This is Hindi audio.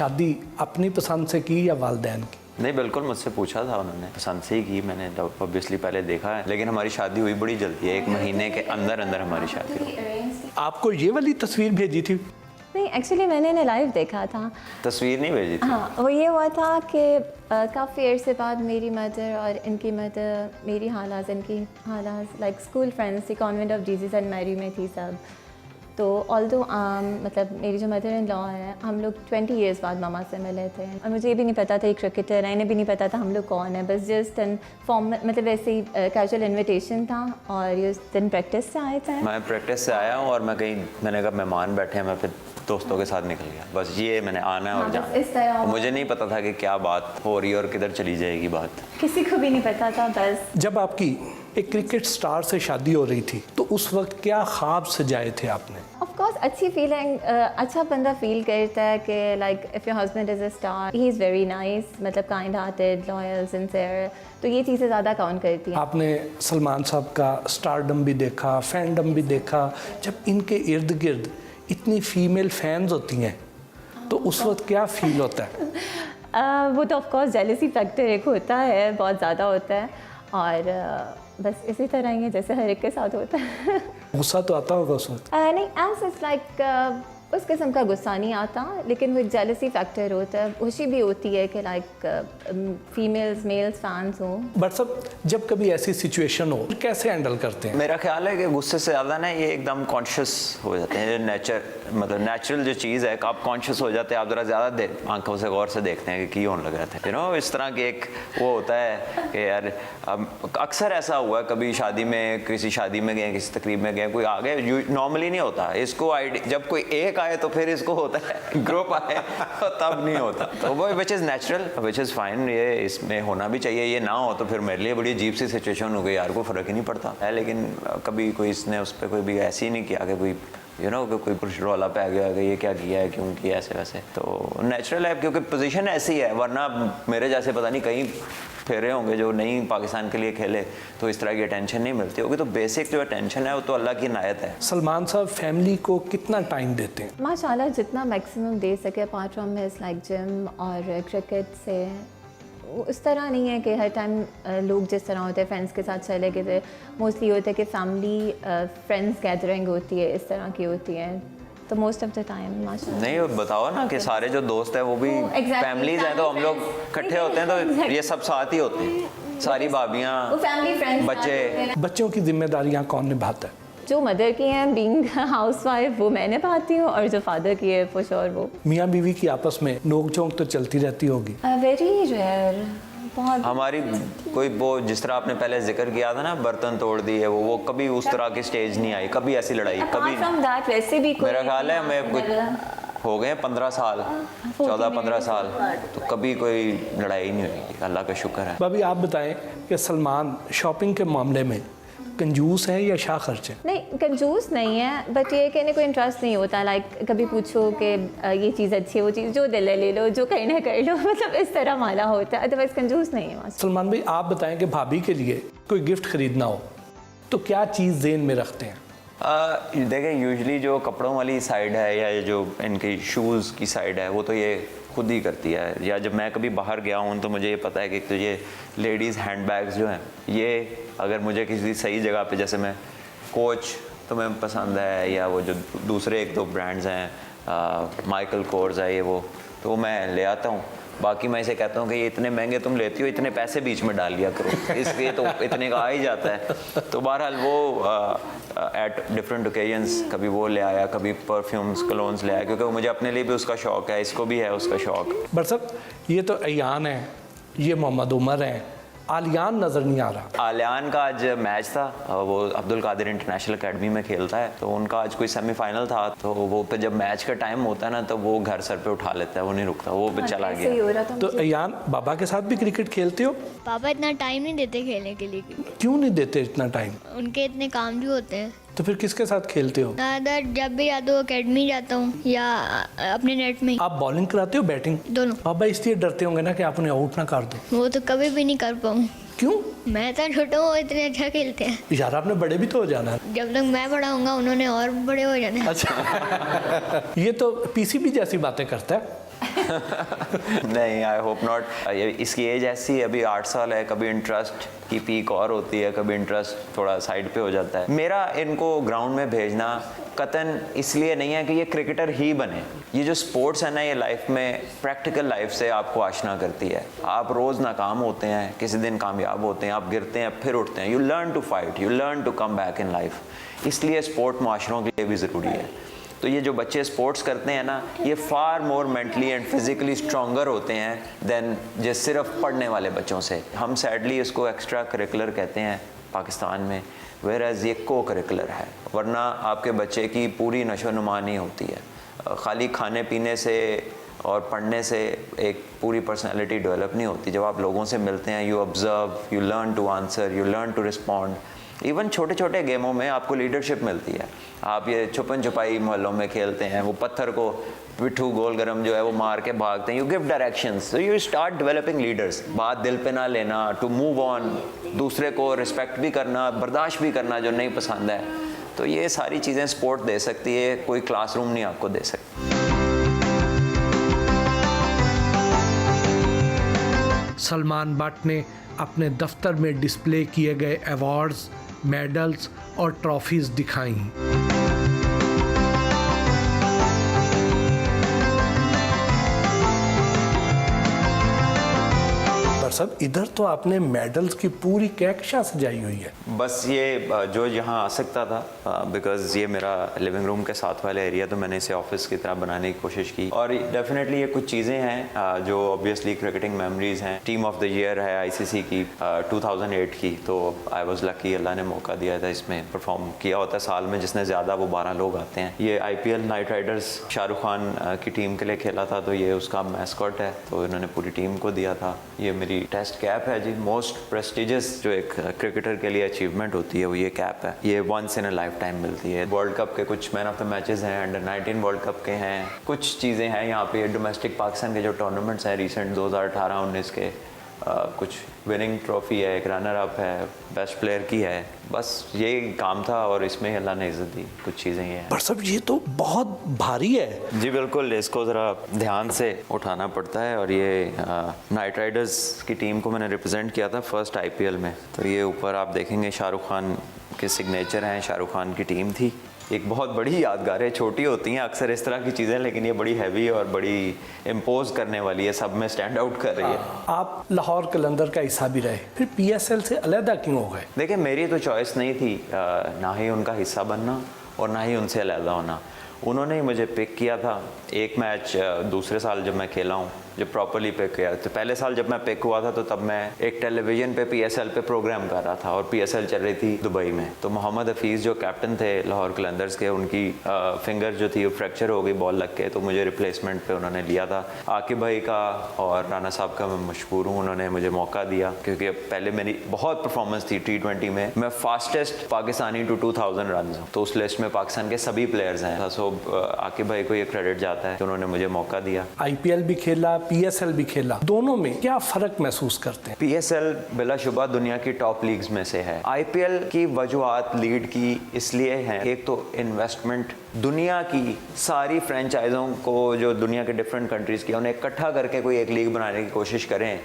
शादी अपनी पसंद से की या वालिदैन की? नहीं, बिल्कुल मुझसे पूछा था उन्होंने, पसंद से ही की मैंने, ऑब्वियसली पहले देखा है, लेकिन हमारी शादी हुई बड़ी जल्दी है, 1 महीने के अंदर अंदर हमारी शादी हुई। आपको ये वाली तस्वीर भेजी थी? नहीं, एक्चुअली मैंने इन्हें लाइव देखा था। तस्वीर नहीं भेजी थी? हाँ, वो ये हुआ था कि काफ़ी अर्से बाद मेरी मदर और इनकी मदर, मेरी हालात, इनकी हालात, लाइक स्कूल फ्रेंड्स थी, convent of Jesus and Mary में थी सब। तो ऑल्दो मतलब मेरी जो मदर इन लॉ है, हम लोग 20 इयर्स बाद मामा से मिले थे और मुझे ये भी नहीं पता था ये क्रिकेटर है, इन्हें भी नहीं पता था हम लोग कौन है, बस जस्ट एन फॉर्म, मतलब वैसे ही कैजुअल इन्विटेशन था और ये उस दिन प्रैक्टिस से आए थे। मैं प्रैक्टिस से आया हूँ और मैंने कहा मेहमान बैठे हैं, मैं फिर दोस्तों के साथ निकल गया, बस ये मैंने आना है और जाना। इस तरह मुझे नहीं पता था कि क्या बात हो रही है और किधर चली जाएगी बात, किसी को भी नहीं पता था। बस जब आपकी एक क्रिकेट स्टार से शादी हो रही थी तो उस वक्त क्या ख्वाब सजाए थे आपने? ऑफ कोर्स अच्छी फीलिंग, अच्छा बंदा फील करता है कि like if your husband is a star, he is very nice, मतलब काइंड हार्टेड, लॉयल, सिंसियर, तो ये चीज़ें ज़्यादा काउंट करती हैं। आपने सलमान साहब का स्टारडम भी देखा, फैंडम भी देखा, जब इनके इर्द गिर्द इतनी फीमेल फैंस होती हैं तो उस वक्त क्या फील होता है? वो तो ऑफ कोर्स जेलसी फैक्टर एक होता है, बहुत ज़्यादा होता है और बस इसी तरह ही है जैसे हर एक के साथ होता है। गुस्सा तो आता होगा उस वक्त? नहीं, एज इट्स लाइक उस किस्म का गुस्सा नहीं आता, लेकिन वो एक जेलसी फैक्टर होता है, खुशी भी होती है कि लाइक फीमेल्स मेल्स फैंस हों। बट सब जब कभी ऐसी सिचुएशन हो कैसे हैंडल करते हैं? मेरा ख्याल है कि गुस्से से ज़्यादा ना ये एकदम कॉन्शियस हो जाते हैं, मतलब नेचुरल जो चीज़ है, आप कॉन्शियस हो जाते हैं, आप ज़रा ज़्यादा आंखों से गौर से देखते हैं कि क्यों होने लगा था, इस तरह की एक वो होता है कि यार अक्सर ऐसा हुआ है, कभी शादी में, किसी शादी में गए, किसी तकरीब में गए, कोई आ गए, नॉर्मली नहीं होता इसको जब कोई एक आए तो फिर इसको होता है, ग्रुप आए तो तब नहीं होता, तो वो which is natural, which is fine, ये इसमें होना भी चाहिए, ये ना हो तो फिर मेरे लिए बड़ी अजीब सी सिचुएशन हो गई, यार को फ़र्क ही नहीं पड़ता है, लेकिन कभी कोई इसने उस पर कोई भी ऐसे ही नहीं किया कि कोई कोई कुछ रौला पे आ गया कि ये क्या किया है, क्यों किया ऐसे वैसे, तो नेचुरल है क्योंकि पोजीशन ऐसी है, वरना मेरे जैसे पता नहीं कहीं फेरे होंगे जो नहीं पाकिस्तान के लिए खेले तो इस तरह की अटेंशन नहीं मिलती होगी, तो बेसिक जो अटेंशन है वो तो अल्लाह की इनायत है। सलमान साहब फैमिली को कितना टाइम देते हैं? माशाल्लाह जितना मैक्सिमम दे सके, apart from his like gym और क्रिकेट से, उस तरह नहीं है कि हर टाइम लोग जिस तरह होते हैं फ्रेंड्स के साथ चले गए, मोस्टली होता है कि फैमिली फ्रेंड्स गैदरिंग होती है, इस तरह की होती है, तो मोस्ट ऑफ द टाइम माशाल्लाह। नहीं, बताओ ना कि सारे जो दोस्त हैं वो भी फैमिलीज हैं, तो हम लोग इकट्ठे होते हैं तो ये सब साथ ही होते हैं, सारी भाभियाँ, बच्चे। बच्चों की जिम्मेदारियाँ कौन निभाता है? जो मदर की हैं बीइंग हाउस वाइफ वो मैं निभाती हूँ, और जो फादर की है फॉर श्योर वो। मियाँ बीवी की आपस में नोक झोंक तो चलती रहती होगी? वेरी रेयर, बहुत। हमारी कोई वो जिस तरह आपने पहले जिक्र किया था ना, बर्तन तोड़ दिए, वो कभी उस तरह की स्टेज नहीं आई, कभी ऐसी लड़ाई कभी नहीं। वैसे भी मेरा ख्याल है हमें कुछ हो गए 15 साल, 14-15 साल, तो कभी कोई लड़ाई नहीं हुई, अल्लाह का शुक्र है। भाभी आप बताएं कि सलमान शॉपिंग के मामले में कंजूस है या शाह खर्च है? नहीं, कंजूस नहीं है, बट ये कहने को इंटरेस्ट नहीं होता, लाइक कभी पूछो कि ये चीज़ अच्छी है, वो चीज़ जो दिल है ले लो, जो कहना है कर लो, मतलब इस तरह माला होता है, अदरवाइज कंजूस नहीं है। सलमान भाई आप बताएं कि भाभी के लिए कोई गिफ्ट खरीदना हो तो क्या चीज़ ज़हन में रखते हैं? देखें, यूजुअली जो कपड़ों वाली साइड है या ये जो इनकी शूज़ की साइड है वो तो ये खुद ही करती है, या जब मैं कभी बाहर गया हूँ तो मुझे ये पता है कि तो ये लेडीज़ हैंडबैग्स जो हैं, ये अगर मुझे किसी सही जगह पे, जैसे मैं कोच तो मैं पसंद है, या वो जो दूसरे 1-2 ब्रांड्स हैं, माइकल कोर्स है ये वो, तो मैं ले आता हूँ। बाकी मैं इसे कहता हूँ कि ये इतने महंगे तुम लेती हो, इतने पैसे बीच में डाल लिया करो, इसलिए तो इतने का आ ही जाता है। तो बहरहाल वो एट डिफरेंट ओकेजन्स कभी वो ले आया, कभी परफ्यूम्स कलोन्स ले आया, क्योंकि मुझे अपने लिए भी उसका शौक़ है, इसको भी है उसका शौक़। बट सब ये तो अयान है, ये मोहम्मद उमर हैं, आलियान नज़र नहीं आ रहा। आलियान का आज मैच था, वो अब्दुल कादिर इंटरनेशनल अकेडमी में खेलता है, तो उनका आज कोई सेमीफाइनल था, तो वो पे जब मैच का टाइम होता है ना तो वो घर सर पे उठा लेता है, वो नहीं रुकता, वो पे चला गया। तो अयान बाबा के साथ भी क्रिकेट खेलते हो? पापा इतना टाइम नहीं देते खेलने के लिए। क्यों नहीं देते इतना टाइम? उनके इतने काम भी होते हैं। तो फिर किसके साथ खेलते हो? जब भी या तो अकेडमी जाता हूँ या अपने नेट में। आप बॉलिंग कराते हो बैटिंग? दोनों। बाबा इसलिए डरते होंगे ना कि आप उन्हें आउट ना कर दो। वो तो कभी भी नहीं कर पाऊँ। क्यों? मैं तो छोटा हूँ, इतने अच्छा खेलते हैं। यार आपने बड़े भी तो हो जाना है। जब तक मैं बड़ा होऊंगा उन्होंने और बड़े हो जाना है। अच्छा ये तो पीसीबी जैसी बातें करता है। नहीं, आई होप नॉट। इसकी एज ऐसी है, अभी 8 साल है, कभी इंटरेस्ट की पीक और होती है, कभी इंटरेस्ट थोड़ा साइड पे हो जाता है। मेरा इनको ग्राउंड में भेजना कतन इसलिए नहीं है कि ये क्रिकेटर ही बने। ये जो स्पोर्ट्स है ना, ये लाइफ में प्रैक्टिकल लाइफ से आपको आशना करती है। आप रोज़ नाकाम होते हैं, किसी दिन कामयाब होते हैं, आप गिरते हैं फिर उठते हैं। You learn to fight, you learn to come back in life. इसलिए स्पोर्ट माशरों के लिए भी ज़रूरी है। तो ये जो बच्चे स्पोर्ट्स करते हैं ना, ये far more mentally and physically stronger होते हैं देन जो सिर्फ पढ़ने वाले बच्चों से। हम सैडली इसको एक्स्ट्रा करिकुलर कहते हैं पाकिस्तान में, वेयर एज ये को करिकुलर है। वरना आपके बच्चे की पूरी नशोनुमा नहीं होती है। खाली खाने पीने से और पढ़ने से एक पूरी पर्सनालिटी डेवलप नहीं होती। जब आप लोगों से मिलते हैं, you observe, you learn to answer, you learn to respond. Even छोटे छोटे गेमों में आपको लीडरशिप मिलती है। आप ये छुपन छुपाई मोहल्लों में खेलते हैं, वो पत्थर को पिट्ठू गोल गरम जो है वो मार के भागते हैं, you give directions, so you start developing leaders. बात दिल पे ना लेना, टू मूव ऑन, दूसरे को रिस्पेक्ट भी करना, बर्दाश्त भी करना जो नहीं पसंद है। तो ये सारी चीज़ें स्पोर्ट दे सकती है, कोई क्लासरूम नहीं आपको दे सकती। सलमान बट ने अपने दफ्तर में डिस्प्ले किए गए अवार्ड्स, मेडल्स और ट्रॉफीज दिखाई। सब इधर तो आपने मेडल्स की पूरी कैक्शा सजाई हुई है। बस ये जो यहाँ आ सकता था, बिकॉज ये मेरा लिविंग रूम के साथ वाले एरिया, तो मैंने इसे ऑफिस की तरह बनाने की कोशिश की। और डेफिनेटली ये कुछ चीज़ें हैं जो ऑब्वियसली क्रिकेटिंग मेमोरीज हैं। टीम ऑफ द ईयर है आईसीसी की 2008 की, तो आई वाज लकी, अल्लाह ने मौका दिया था इसमें परफॉर्म किया होता है। साल में जिसने ज़्यादा वो 12 लोग आते हैं। ये IPL night Riders Shahrukh Khan की टीम के लिए खेला था, तो ये उसका मैस्कॉट है, तो इन्होंने पूरी टीम को दिया था। ये मेरी टेस्ट कैप है जी। मोस्ट प्रेस्टिजियस जो एक क्रिकेटर के लिए अचीवमेंट होती है वो ये कैप है। ये once in a lifetime मिलती है। वर्ल्ड कप के कुछ मैन ऑफ द मैचेस हैं, अंडर 19 वर्ल्ड कप के हैं, कुछ चीज़ें हैं यहाँ पे। डोमेस्टिक पाकिस्तान के जो टूर्नामेंट्स हैं रिसेंट 2018-19 के, कुछ विनिंग ट्रॉफी है, एक रनर अप है, बेस्ट प्लेयर की है। बस ये काम था और इसमें अल्लाह ने इज्जत दी। कुछ चीज़ें ये हैं। पर सब ये तो बहुत भारी है। जी बिल्कुल, इसको ज़रा ध्यान से उठाना पड़ता है। और ये नाइट राइडर्स की टीम को मैंने रिप्रेजेंट किया था फर्स्ट IPL में। तो ये ऊपर आप देखेंगे शाहरुख खान के सिग्नेचर हैं, शाहरुख खान की टीम थी। एक बहुत बड़ी यादगार है। छोटी होती हैं अक्सर इस तरह की चीज़ें, लेकिन ये बड़ी हैवी और बड़ी इम्पोज करने वाली है, सब में स्टैंड आउट कर रही है। आप लाहौर कलंदर का हिस्सा भी रहे, फिर PSL से अलहदा क्यों हो गए? देखिए, मेरी तो चॉइस नहीं थी, ना ही उनका हिस्सा बनना और ना ही उनसे अलहदा होना। उन्होंने ही मुझे पिक किया था। एक मैच दूसरे साल जब मैं खेला हूँ, जब प्रॉपरली पिक किया, तो पहले साल जब मैं पिक हुआ था तो तब मैं एक टेलीविज़न पे PSL पे प्रोग्राम कर रहा था और PSL चल रही थी दुबई में। तो मोहम्मद हफीज़ जो कैप्टन थे लाहौर कलंदर्स के, उनकी फिंगर जो थी वो फ्रैक्चर हो गई बॉल लग के, तो मुझे रिप्लेसमेंट पे उन्होंने लिया था। आकिब भाई का और राना साहब का मैं मशहूर हूँ, उन्होंने मुझे मौका दिया क्योंकि पहले मेरी बहुत परफॉर्मेंस थी T20 में। मैं फास्टेस्ट पाकिस्तानी टू 2000 रन हूँ, तो उस लिस्ट में पाकिस्तान के सभी प्लेयर्स हैं। सो आकिब भाई को ये क्रेडिट जाता है कि उन्होंने मुझे मौका दिया। IPL भी खेला, PSL भी खेला, दोनों में क्या फर्क महसूस करते हैं? PSL बिलाशुबा दुनिया की टॉप लीग्स में से है। IPL की वजूहात लीड की इसलिए हैं, एक तो इन्वेस्टमेंट, दुनिया की सारी फ्रेंचाइजों को जो दुनिया के डिफरेंट कंट्रीज की, उन्हें इकट्ठा करके कोई एक लीग बनाने की कोशिश करें